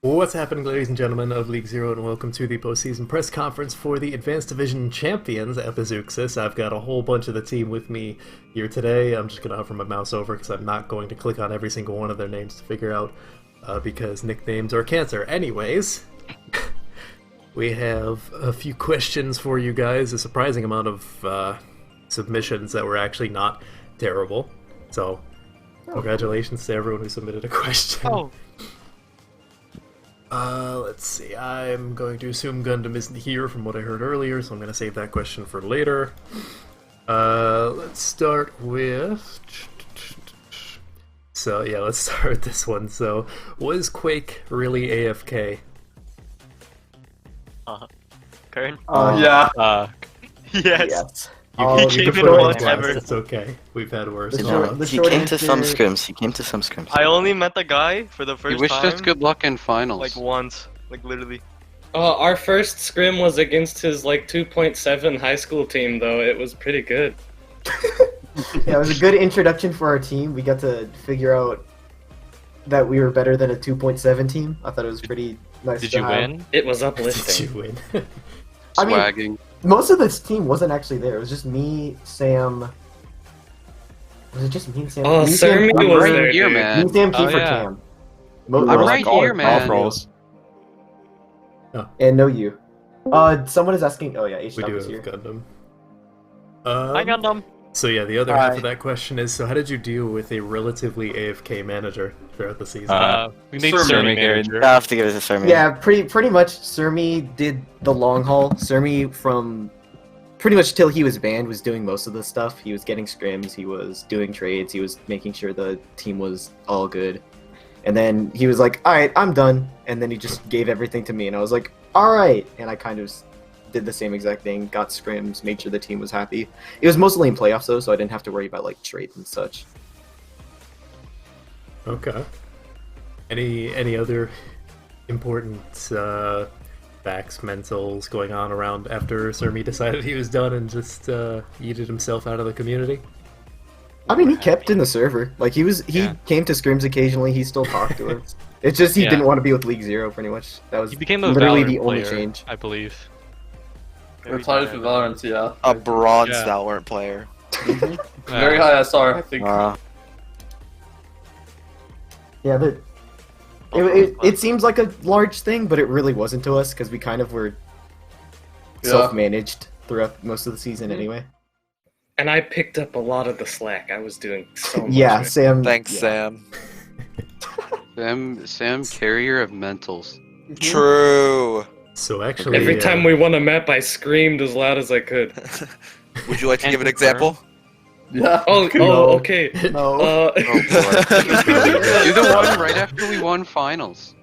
What's happening, ladies and gentlemen of League Zero, and welcome to the postseason press conference for the Advanced Division Champions, Epizeuxis. I've got a whole bunch of the team with me here today. I'm just going to hover my mouse over because I'm not going to click on every single one of their names to figure out, because nicknames are cancer. Anyways, we have a few questions for you guys, a surprising amount of submissions that were actually not terrible. So, congratulations to everyone who submitted a question. Oh. Let's see. I'm going to assume Gundam isn't here from what I heard earlier, so I'm going to save that question for later. Let's start with... So, yeah, let's start with this one. So, was Quake really AFK? Kern? Yeah. Yes. You came can in put it on once blast, ever. It's okay. We've had worse. The Hold on. short He came to some answer- scrims. He came to some scrims. I only met the guy for the He first wished time. us good luck in finals. Like once. Like literally. Our first scrim was against his 2.7 high school team, though. It was pretty good. Yeah, it was a good introduction for our team. We got to figure out that we were better than a 2.7 team. I thought it was pretty nice. Did to you have. win? It was Did uplifting. you win? I mean- Swagging. Most of this team wasn't actually there. It was just me, Sam. Was it just me and Sam? Oh, Me, Sermi Sam, was Kiefer- there, here, dude. Me, man. Sam, Oh, Kiefer, yeah. Cam. I'm right here, man. And no you. Someone is asking. Oh yeah, H We do is have here. Gundam. I got them. So yeah, the other half of that question is, so how did you deal with a relatively AFK manager throughout the season? We made Sermi Sermi manager. I have to give it to Sermi. Yeah, pretty much. Sermi did the long haul. Sermi from pretty much till he was banned was doing most of the stuff. He was getting scrims. He was doing trades. He was making sure the team was all good. And then he was like, "All right, I'm done." And then he just gave everything to me, and I was like, "All right." And I kind of did the same exact thing. Got scrims, made sure the team was happy. It was mostly in playoffs though, so I didn't have to worry about trades and such. Okay. Any other important facts, mentals going on around after Sermi decided he was done and just yeeted himself out of the community? I mean, he kept in the server. He Yeah. came to scrims occasionally. He still talked to us. It's just he Yeah. didn't want to be with League Zero, pretty much. That was He became a literally Valorant the only player, change. I believe. Retired from Valorant, yeah. A bronze Yeah. Valorant player. Very high SR, I think. Yeah, but it seems like a large thing, but it really wasn't to us because we kind of were Yeah. self-managed throughout most of the season anyway. And I picked up a lot of the slack. I was doing so much. Yeah, of it. Sam. Thanks, yeah. Sam. Sam, carrier of mentals. True. So actually, Every time we won a map, I screamed as loud as I could. Would you like to give an example? Yeah. Oh, okay. No, Oh boy. You're the one right after we won finals.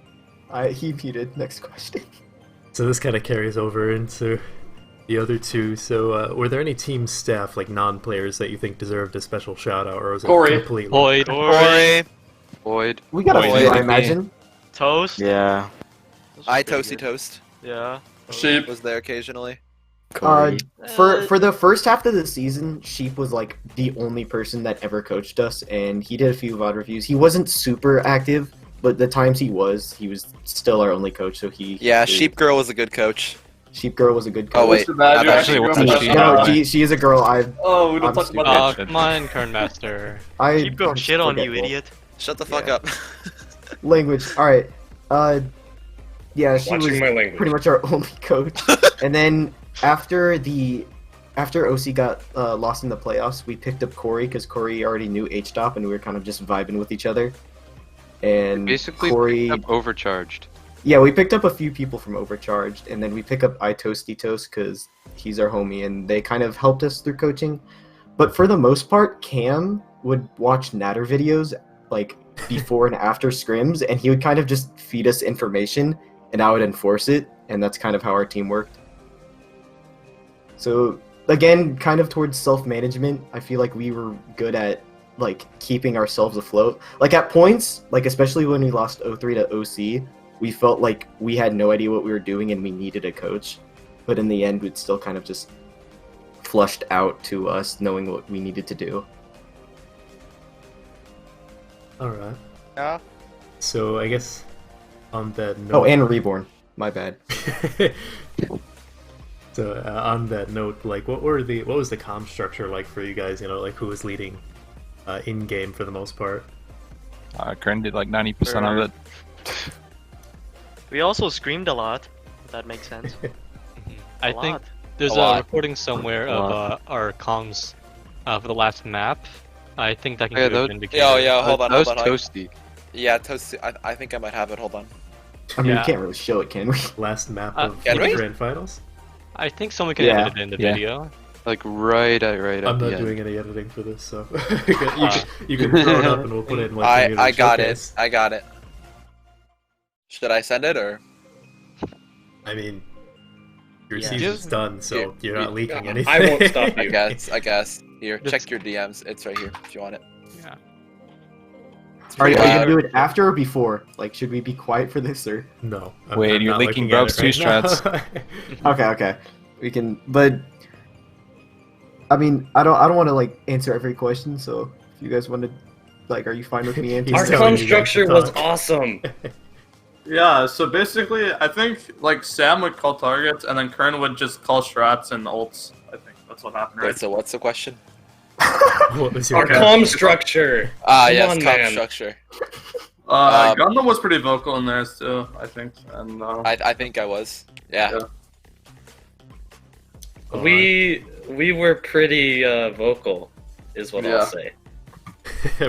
he muted. Next question. So this kind of carries over into the other two. So were there any team staff, like non-players, that you think deserved a special shout out, or was it Corey. completely? Boyd. Boyd. We got a Boy, few, I me. imagine. Toast? Yeah. I Toasty Toast Yeah. Sheep. was there occasionally. For the first half of the season, Sheep was the only person that ever coached us, and he did a few VOD reviews. He wasn't super active, but the times he was still our only coach. So Yeah, Sheep Girl was a good coach. Sheep Girl was a good coach. Oh wait, What's the bad? not You're actually, actually what's going that by sheep? No, Alright. she is a girl. Oh, we don't I'm talk stupid. about that. Come on, Kernmaster. Keep going shit on you, forgetful. idiot. Shut the fuck Yeah. up. Language. All right. Yeah, she Watching was my language. pretty much our only coach. And then after OC got lost in the playoffs, we picked up Corey because Corey already knew H-Top, and we were kind of just vibing with each other. And Basically, Corey, picked up overcharged. yeah, we picked up a few people from Overcharged, and then we pick up iToasty Toast because he's our homie, and they kind of helped us through coaching. But for the most part, Cam would watch Natter videos before and after scrims, and he would kind of just feed us information, and I would enforce it, and that's kind of how our team worked. So again, kind of towards self-management, I feel like we were good at keeping ourselves afloat. At points, especially when we lost 0-3 to OC, we felt like we had no idea what we were doing and we needed a coach. But in the end, we'd still kind of just flushed out to us knowing what we needed to do. All right. Yeah. So I guess On that note, Oh, and Reborn. My bad. so on that note, like, what was the comm structure like for you guys? You know, like who was leading in game for the most part? Kern did like 90% of it. We also screamed a lot. If that makes sense. I A think lot. there's A a lot. recording somewhere of our comms for the last map. I think that can Yeah, give an that- indicator. Hold on, That was hold on. toasty. Yeah, Toasty. I think I might have it. Hold on. I mean, Yeah. we can't really show it, can we? Last map Uh, of can the we? grand finals. I think someone can Yeah. edit it in the Yeah. video. Like right at I'm the not end. doing any editing for this, so you can throw it up and we'll put it in like community I got showcase. it. I got it. Should I send it or? I mean, your Yeah. season's done, so Here. you're not leaking anything. I won't stop I you. guess. Here, Just- check your DMs. It's right here if you want it. Yeah. It's Are you pretty gonna bad. do it after or before? Like, should we be quiet for this or? No. Wait, you're not leaking looking at Grub's it right two now. Okay. We can, but I mean, I don't want to like answer every question. So if you guys want to, like, are you fine with me answering? Our He's telling comm you guys to structure was talk. awesome. Yeah, so basically, I think like Sam would call targets, and then Kern would just call strats and ults. I think that's what happened, right? Wait, so what's the question? What was your Our comm structure. Ah, Come yes, on, comp man. structure. Gundam was pretty vocal in theirs too, I think, and I think I was. Yeah. Yeah. We were pretty vocal, is what Yeah. I'll say.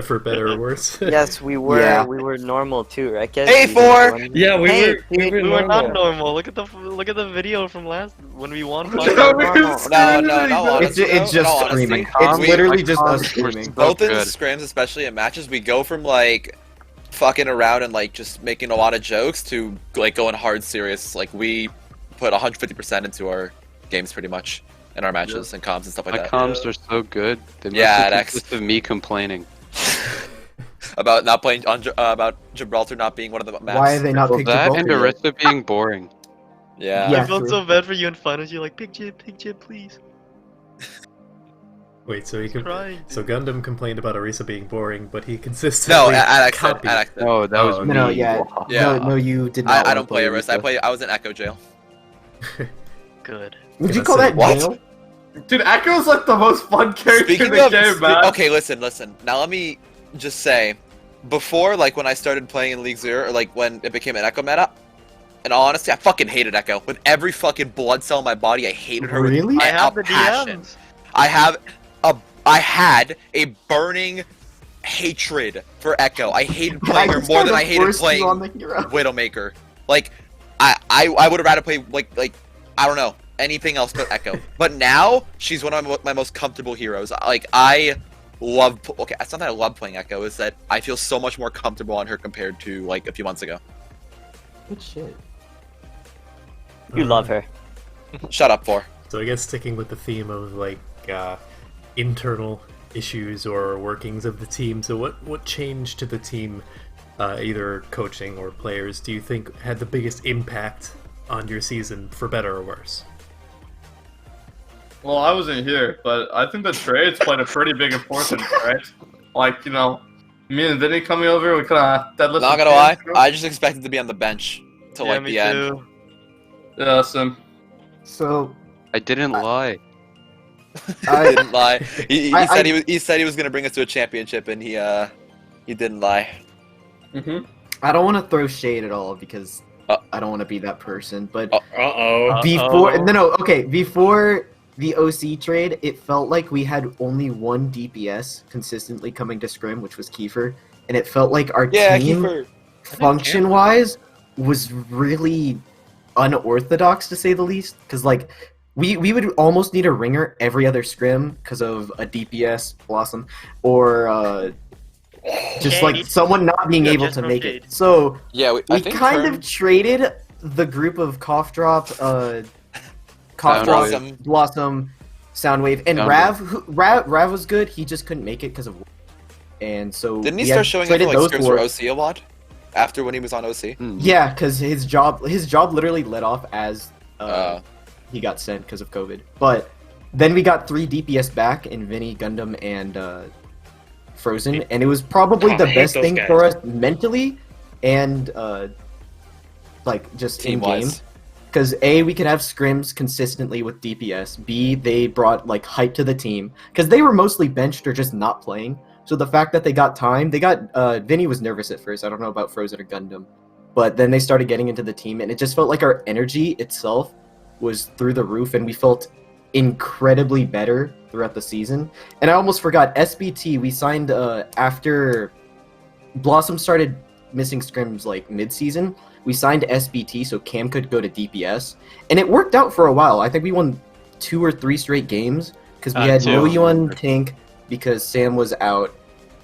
for better or worse. Yes, we were. Yeah. We were normal too, right? Guys? Hey, We four! were- Yeah, we Hey, were. We were We were not normal. normal. Look at the video from last when we won. No, finals. No, honestly, It's just no, honestly, screaming. Comms- It's literally my just comms us were screaming. so both in good. scrims, especially in matches, we go from like fucking around and like just making a lot of jokes to like going hard serious. Like we put 150% into our games pretty much in our matches and comms and stuff like My that. comms are so good. They Yeah, mostly it acts- consist of me complaining. About not playing on about Gibraltar not being one of the maps. Why are they not Well, picked that and Gibraltar yet? Arista being boring. Yeah. Yeah. I felt true. so bad for you in finals. You're like, Pig Jib, please. Wait, so he Crying. so Gundam complained about Arisa being boring, but he No, consistently at copied. Accent. No, that was Oh, me. No, yeah. Yeah. No, you did not. I wanna don't play Arista. Arista. I was in Echo Jail. Good. Would you Gonna call say that what? jail? dude, Echo's like the most fun character Speaking in the of, game, man. okay, listen. Now let me just say, before like when I started playing in League Zero, or like when it became an Echo meta, in all honesty, I fucking hated Echo with every fucking blood cell in my body. I hated her Really? with I have a the passion. DMs. I had a burning hatred for Echo. I hated playing her just more kinda than I hated forced you playing on the hero. Widowmaker. Like, I would have rather play like I don't know anything else but Echo. But now she's one of my most comfortable heroes. Like I love. Okay, it's not that I love playing Echo. It's that I feel so much more comfortable on her compared to like a few months ago. Good shit. You love her. Shut up, for. So I guess sticking with the theme of like internal issues or workings of the team. So what changed to the team, either coaching or players, do you think had the biggest impact on your season, for better or worse? Well, I wasn't here, but I think the trades played a pretty big importance, right? Like, you know, me and Vinny coming over, we kind of deadlifted. Not gonna lie, I just expected to be on the bench till Yeah, like me the end. too. Yeah, Sim. So I didn't lie. He I didn't lie. He I- said he said he was gonna bring us to a championship, and he didn't lie. Mm-hmm. I don't want to throw shade at all because Uh. I don't want to be that person. But Uh-oh. before before the OC trade, it felt like we had only one DPS consistently coming to scrim, which was Kiefer, and it felt like our Yeah, team, Kiefer. function-wise, was really unorthodox to say the least. Because like we would almost need a ringer every other scrim because of a DPS Blossom or just like Shade. someone not being Yeah, able just to no make shade. it. So Yeah, we I think kind Kern- of traded the group of Cough Drop, Cough Drop, Blossom. Blossom, Soundwave, and Soundwave. Rav was good. He just couldn't make it because of, and so Didn't he we start had showing up traded for like those scrims four. for OC a lot after when he was on OC? Hmm. Yeah, because his job literally let off as Uh. he got sent because of COVID. But then we got 3 DPS back in Vinny, Gundam, and Frozen, and it was probably Oh, the I hate best those thing guys. for us mentally and like just in game. Team-wise. Because A, we could have scrims consistently with DPS. B, they brought like hype to the team because they were mostly benched or just not playing. So the fact that they got time, Vinny was nervous at first. I don't know about Frozen or Gundam, but then they started getting into the team, and it just felt like our energy itself was through the roof, and we felt incredibly better throughout the season. And I almost forgot SBT. We signed after Blossom started missing scrims like mid-season. We signed SBT so Cam could go to DPS, and it worked out for a while. I think we won 2 or 3 straight games because we had no Yuan tank because Sam was out,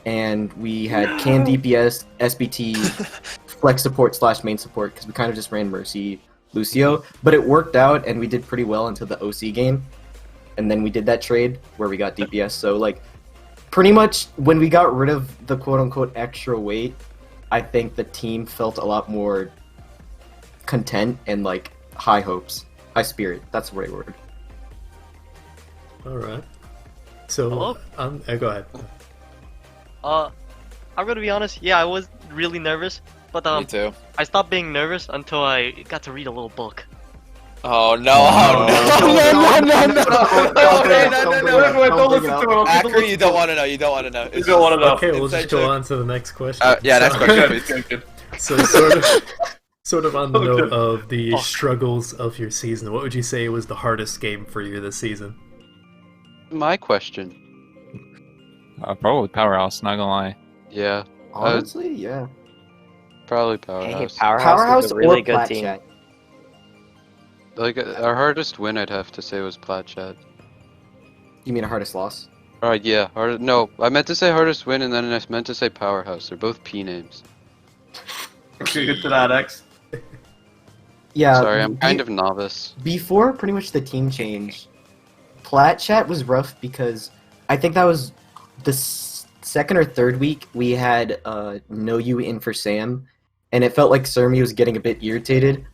and we had Cam DPS, SBT, flex support / main support because we kind of just ran Mercy Lucio. But it worked out, and we did pretty well until the OC game, and then we did that trade where we got DPS. So like, pretty much when we got rid of the quote-unquote extra weight, I think the team felt a lot more content and like high hopes, high spirit. That's the right word. All right. So, Hello? go ahead. I'm gonna be honest. Yeah, I was really nervous, but Me too. I stopped being nervous until I got to read a little book. Oh no! Oh no! Don't listen to him. Akron, you don't want to know. You don't want to know. You don't want to know. Okay, we'll inside just go joke. on to the next question. Yeah, next So- question, please. Good, good. So sort of on the note of the struggles of your season, what would you say was the hardest game for you this season? My question. Probably Powerhouse, not gonna lie. Yeah, Honestly, yeah. probably Hey, Powerhouse. Powerhouse is a really or good Plat team. Chat. Like our hardest win, I'd have to say was Plat Chat. You mean a hardest loss? Alright, yeah. No, I meant to say hardest win, and then I meant to say Powerhouse. They're both P names. Okay, get to that, X. Yeah. Sorry, I'm kind of novice. Before pretty much the team change, Plat Chat was rough because I think that was the second or third week we had No You in for Sam, and it felt like Surmi was getting a bit irritated,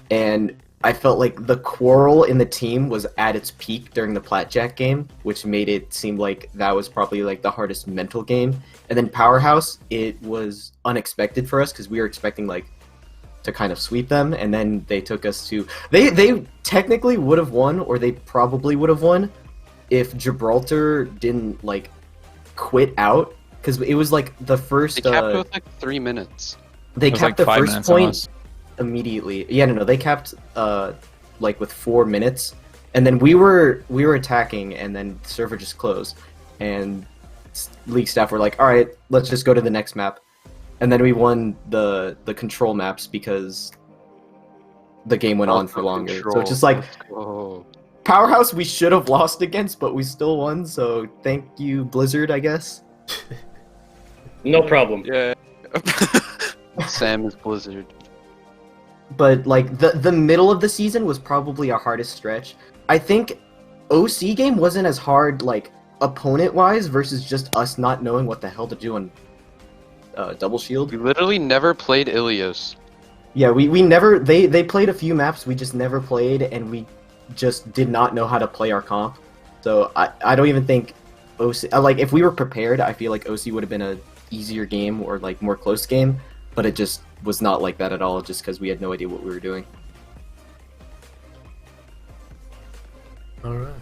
and I felt like the quarrel in the team was at its peak during the Plat Chat game, which made it seem like that was probably like the hardest mental game. And then Powerhouse, it was unexpected for us because we were expecting like to kind of sweep them, and then they took us to they technically would have won, or they probably would have won if Gibraltar didn't like quit out, because it was like the first They capped it with like 3 minutes. they It was capped like the 5 first minutes on point us. immediately. Yeah, no, they capped like with 4 minutes, and then we were attacking, and then the server just closed, and league staff were like, all right, let's just go to the next map, and then we won the control maps because the game went on for longer. So it's just like Oh, Powerhouse we should have lost against, but we still won, so thank you, Blizzard, I guess. No problem. yeah. Sam is Blizzard. But like the middle of the season was probably our hardest stretch. I think OC game wasn't as hard like opponent wise versus just us not knowing what the hell to do on double shield. We literally never played Ilios. Yeah, we never they played a few maps we just never played, and we just did not know how to play our comp. So I don't even think OC like if we were prepared, I feel like OC would have been a easier game or like more close game, but it just was not like that at all just because we had no idea what we were doing. All right.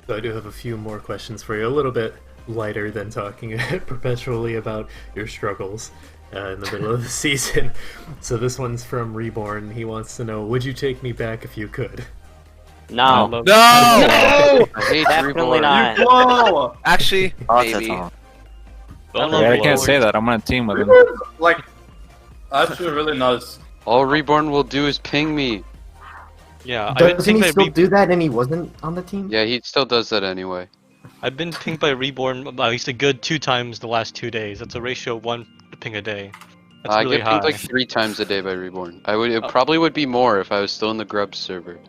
So I do have a few more questions for you, a little bit lighter than talking perpetually about your struggles in the middle of the season. So this one's from Reborn. He wants to know, would you take me back if you could? No. No! I hate Definitely Reborn. not. Whoa! Actually, maybe. Don't Yeah, I overload. can't say that. I'm on a team with him. Like, actually, really nice. All Reborn will do is ping me. Yeah, I've been Doesn't pinged he by still do that and he wasn't on the team? Yeah, he still does that anyway. I've been pinged by Reborn at least a good 2 times the last 2 days. That's a ratio of 1 ping a day. That's I really get high. pinged like 3 times a day by Reborn. It probably would be more if I was still in the Grub server.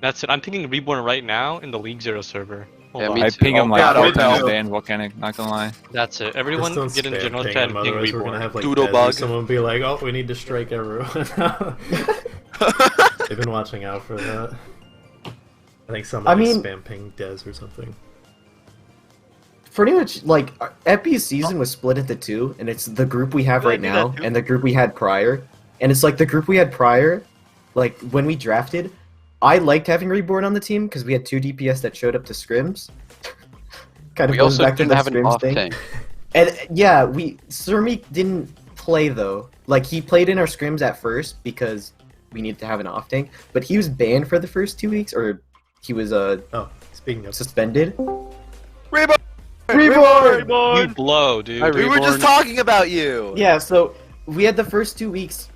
That's it. I'm pinging Reborn right now in the League 0 server. Hold Yeah, on. me I too. ping him like yeah, 4 me times too. a day in Volcanic, not gonna lie. That's it. Just Everyone don't get in spam general ping chat him, and ping otherwise we're Reborn. gonna have like Doodle Desi, bug. someone will be like, oh, we need to strike everyone. They've been watching out for that. I think somebody mean- spam pinged Dez or something. Pretty much, like, Epi's season was split into 2, and it's the group we have Yeah, I right do now that too. and the group we had prior. And it's like the group we had prior, like when we drafted, I liked having Reborn on the team because we had 2 DPS that showed up to scrims. Kind of We goes also back to didn't the have an scrims off thing. tank. And yeah, Surmi didn't play though. Like he played in our scrims at first because we needed to have an off tank, but he was banned for the first 2 weeks, or he was Oh, speaking of, suspended. Reborn! You blow, dude. Hi, We were just Reborn. talking about you. Yeah, so we had the first 2 weeks.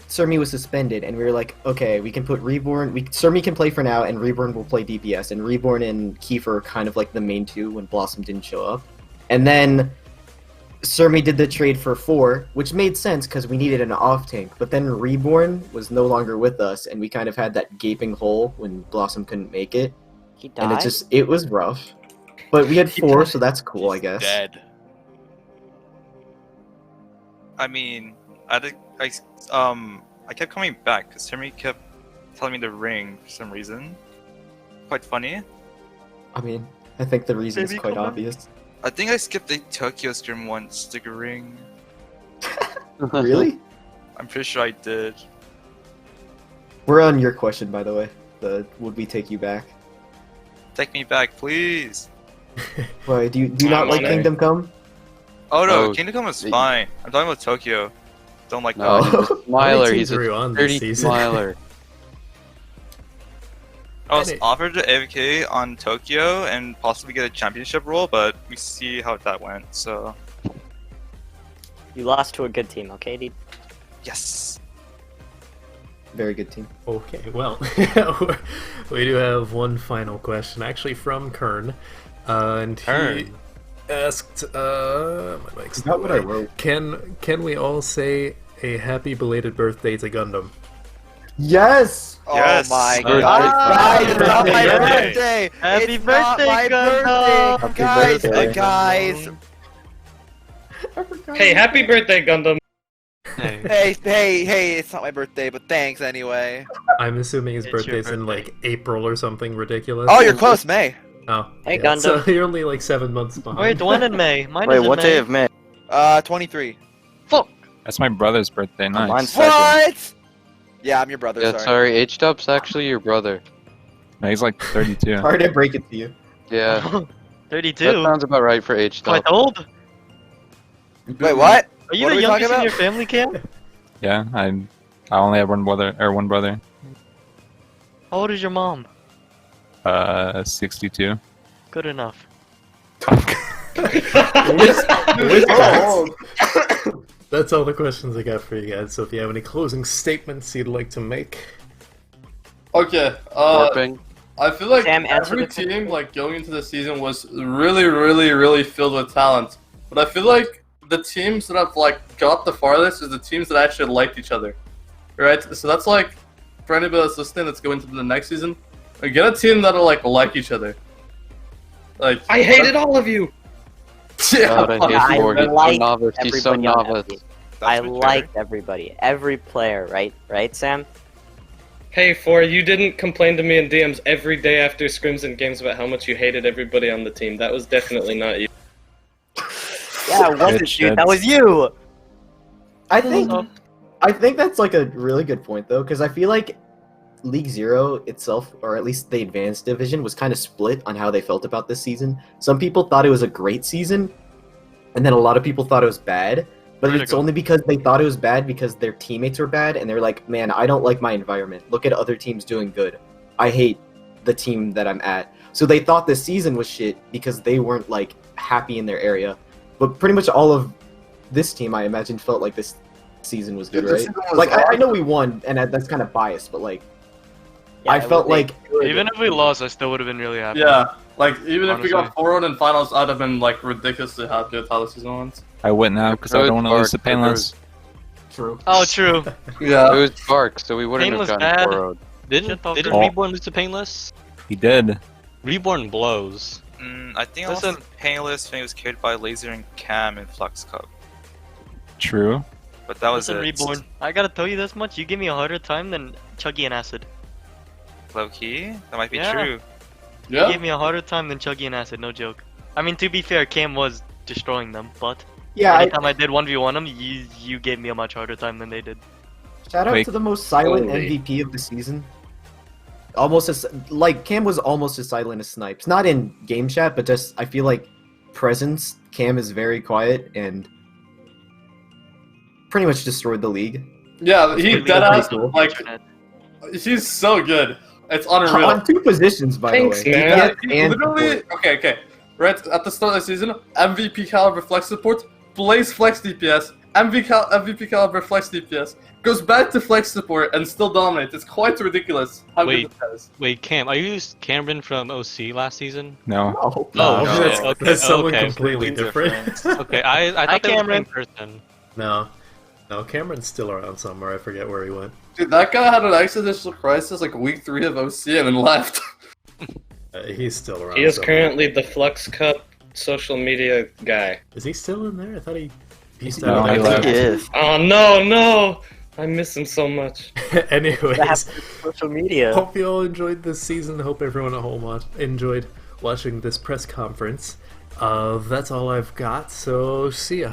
Surmi was suspended, and we were like, okay, we can put Reborn. Surmi can play for now, and Reborn will play DPS. And Reborn and Kiefer are kind of like the main 2 when Blossom didn't show up. And then Surmi did the trade for 4, which made sense because we needed an off tank. But then Reborn was no longer with us, and we kind of had that gaping hole when Blossom couldn't make it. He died. And it was rough. But we had 4, so that's cool, I guess. Dead. I mean, I kept coming back because Timmy kept telling me to ring for some reason. Quite funny. I mean, I think the reason is Baby, quite come on. obvious. I think I skipped a Tokyo scrim once to ring. Really? I'm pretty sure I did. We're on your question, by the way. The would we take you back? Take me back, please. Why do you not I'm like on it. Kingdom Come? Oh no, Oh, Kingdom Come was the- fine. I'm talking about Tokyo. Don't like No, that. he's a How many smiler. teams He's are a you on this dirty season? smiler. I was And it- offered to AFK on Tokyo and possibly get a championship role, but we see how that went. So You lost to a good team, okay, dude? yes. Very good team. Okay, well, we do have one final question, actually from Kern, and he Kern. asked, my mic's Is that what I away. wrote? Can we all say a happy belated birthday to Gundam? Yes! Yes. Oh my Birthday. god! Guys, it's not my Birthday. birthday! Happy It's not birthday, my Gundam! birthday! Guys, birthday. guys! Hey, happy birthday, Gundam! Hey. Hey, it's not my birthday, but thanks anyway. I'm assuming his It's your birthday's in birthday. like April or something ridiculous. Oh, you're close, May. Oh, Hey, yeah, So Gundam. you're only like 7 months behind. Wait, the one in May. Mine Wait, is in what May. day of May? 23. That's my brother's birthday. Nice. Mine's second. What? Yeah, I'm your brother, Yeah, sorry. sorry. H-Dub's actually your brother. No, he's like 32. Sorry to break it to you. Yeah, 32. that sounds about right for H-Dub. Quite old. Wait, what? Are you What the are we talking youngest in about? your family, Cam? Yeah, I only have one brother. How old is your mom? 62. Good enough. That's all the questions I got for you guys. So if you have any closing statements you'd like to make, Okay. Warping. I feel like Sam, answer every the question. team like going into the season was really filled with talent. But I feel like the teams that have like got the farthest is the teams that actually liked each other. Right? So that's like for anybody that's listening that's going to the next season, get a team that'll like each other. Like I hated all of you! Yeah. God, I I hate Morgan. like He's so novice. He's so everybody on novice. FB. That's I fair. liked everybody. Every player, right? Right, Sam? Hey, For, you didn't complain to me in DMs every day after scrims and games about how much you hated everybody on the team. That was definitely not you. Yeah, it wasn't Good you. shit. That was you! I think that's like a really good point though, because I feel like League Zero itself, or at least the Advanced Division, was kind of split on how they felt about this season. Some people thought it was a great season, and then a lot of people thought it was bad. But it's Critical. only because they thought it was bad because their teammates were bad, and they're like, man, I don't like my environment. Look at other teams doing good. I hate the team that I'm at. So they thought this season was shit because they weren't like happy in their area. But pretty much all of this team, I imagine, felt like this season was good, Dude, this right? season was Like, I awesome. know we won, and that's kind of biased, but like, Yeah, I it felt was like good. Even if we lost, I still would have been really happy. Yeah. Like even if we Honestly. got 4-0 in finals, I'd have been like ridiculously happy with how the season went. I wouldn't have because I So don't want to lose to dark, Painless. true. Oh, true. It Yeah. was dark, so we wouldn't Painless have gotten bad. 4-0'd. Didn't Shit talker. didn't Oh. Reborn lose to Painless? He did. Reborn blows. I think I Listen. was Painless when he was carried by Laser and Cam in Flux Cup. True. But that was Listen, it. Reborn. I gotta tell you this much. You give me a harder time than Chuggy and Acid. Low key? That might be Yeah. true. You gave me a harder time than Chuggy and Acid, no joke. I mean, to be fair, Cam was destroying them, but Yeah, Anytime I did 1v1 them, you gave me a much harder time than they did. shout out Wait. to the most silent Holy. MVP of the season. Almost as like Cam was almost as silent as Snipes. Not in game chat, but just I feel like presence. Cam is very quiet and pretty much destroyed the league. Yeah, he Completely deadass cool. like Internet. he's so good. It's unreal. On 2 positions, by Thanks, the way. man. Yeah, DPS he and literally. support. Okay. Right at the start of the season, MVP caliber flex support, plays flex DPS, MVP caliber flex DPS, goes back to flex support and still dominates. It's quite ridiculous how Wait. good this guy is. Wait, Cam, are you Cameron from OC last season? No. Oh, No, Oh, that's, shit. Okay, that's someone okay. completely Queens are different. friends. Okay, I Hi, thought they were the same Cameron. person. No, Cameron's still around somewhere. I forget where he went. Dude, that guy had an existential crisis like week 3 of OC and then left. He's still around. He is somewhere. currently the Flux Cup social media guy. Is he still in there? I thought he pieced No, out. he of left. that. is. Oh no! I miss him so much. Anyways, That happens with social media. hope you all enjoyed this season. Hope everyone at home enjoyed watching this press conference. That's all I've got. So see ya.